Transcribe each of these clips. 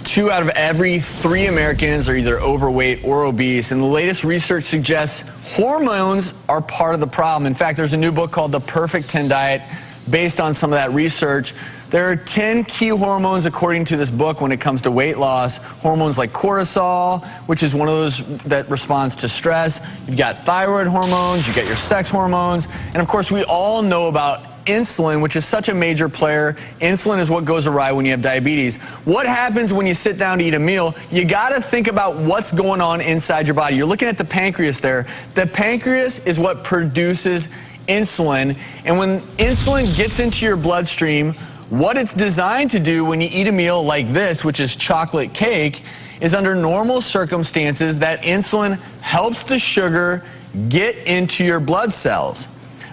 2 out of every 3 Americans are either overweight or obese, and the latest research suggests hormones are part of the problem. In fact, there's a new book called The Perfect 10 Diet based on some of that research. There are 10 key hormones according to this book when it comes to weight loss. Hormones like cortisol, which is one of those that responds to stress. You've got thyroid hormones, you've got your sex hormones, and of course we all know about insulin, which is such a major player. Insulin is what goes awry when you have diabetes. What happens when you sit down to eat a meal? You got to think about what's going on inside your body. You're looking at the pancreas there. The pancreas is what produces insulin, and when insulin gets into your bloodstream, what it's designed to do when you eat a meal like this, which is chocolate cake, is under normal circumstances that insulin helps the sugar get into your blood cells.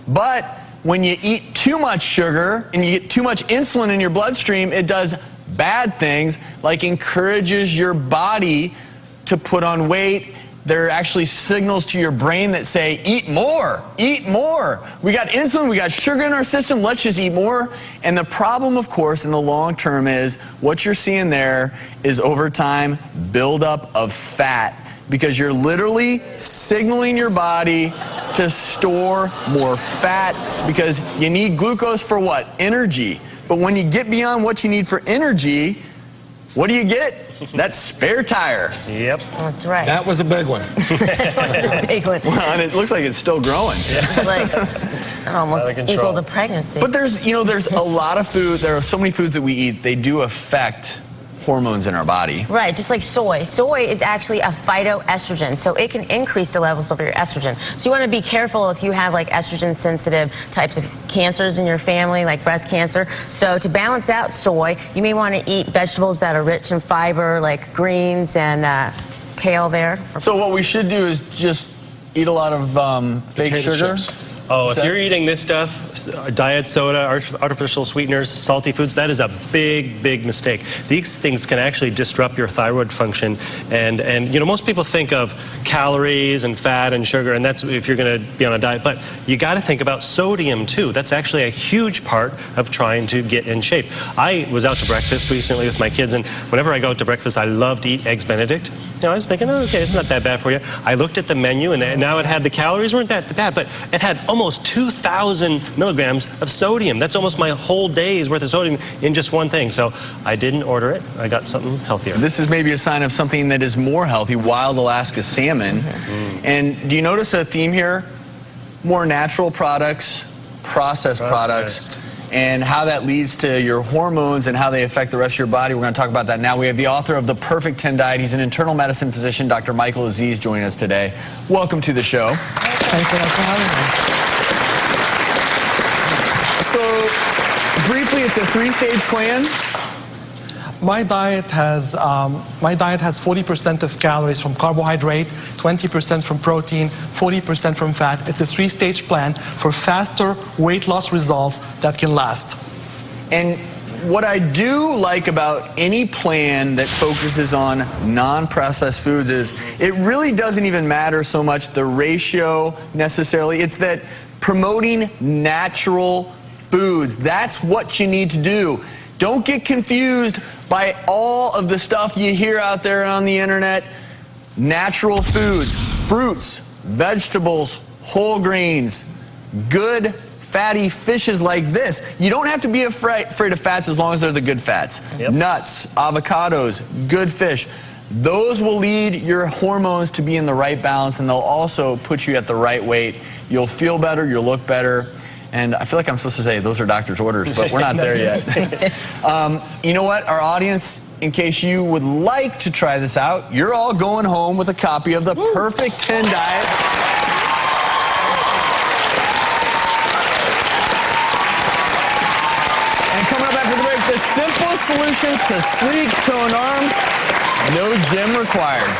But when you eat too much sugar and you get too much insulin in your bloodstream, it does bad things, like encourages your body to put on weight. There are actually signals to your brain that say, eat more, eat more. We got insulin, we got sugar in our system, let's just eat more. And the problem, of course, in the long term is what you're seeing there is over time buildup of fat, because you're literally signaling your body to store more fat, because you need glucose for what? Energy. But when you get beyond what you need for energy, what do you get? That spare tire. Yep. That's right. That was a big one. That was a big one. Well, and it looks like it's still growing. Yeah. Like, almost equal to pregnancy. But there's a lot of food, there are so many foods that we eat, they do affect hormones in our body. Right, just like soy. Soy is actually a phytoestrogen, so it can increase the levels of your estrogen. So you want to be careful if you have like estrogen-sensitive types of cancers in your family, like breast cancer. So to balance out soy, you may want to eat vegetables that are rich in fiber, like greens and kale there. So what we should do is just eat a lot of fake sugar. Chips. Oh, if you're eating this stuff, diet soda, artificial sweeteners, salty foods, that is a big, big mistake. These things can actually disrupt your thyroid function. And you know, most people think of calories and fat and sugar, and that's if you're going to be on a diet. But you got to think about sodium, too. That's actually a huge part of trying to get in shape. I was out to breakfast recently with my kids, and whenever I go out to breakfast, I love to eat Eggs Benedict. You know, I was thinking, oh, okay, it's not that bad for you. I looked at the menu, and now it had the calories weren't that bad, but it had almost 2,000 milligrams of sodium. That's almost my whole day's worth of sodium in just one thing. So I didn't order it. I got something healthier. This is maybe a sign of something that is more healthy, wild Alaska salmon. And do you notice a theme here? More natural products, processed products, and how that leads to your hormones and how they affect the rest of your body. We're going to talk about that now. We have the author of The Perfect 10 Diet. He's an internal medicine physician, Dr. Michael Aziz, joining us today. Welcome to the show. Thanks so much for having me. So, briefly, it's a 3-stage plan. My diet has 40% of calories from carbohydrate, 20% from protein, 40% from fat. It's a 3-stage plan for faster weight loss results that can last. And what I do like about any plan that focuses on non-processed foods is it really doesn't even matter so much the ratio necessarily. It's that promoting natural foods. That's what you need to do. Don't get confused by all of the stuff you hear out there on the internet. Natural foods, fruits, vegetables, whole grains, good fatty fishes like this. You don't have to be afraid of fats as long as they're the good fats. Yep. Nuts, avocados, good fish. Those will lead your hormones to be in the right balance, and they'll also put you at the right weight. You'll feel better, you'll look better. And I feel like I'm supposed to say those are doctor's orders, but we're not there yet. You know what? Our audience, in case you would like to try this out, you're all going home with a copy of The Perfect 10 Diet. And coming up after the break, the simple solutions to sleek, toned arms, no gym required.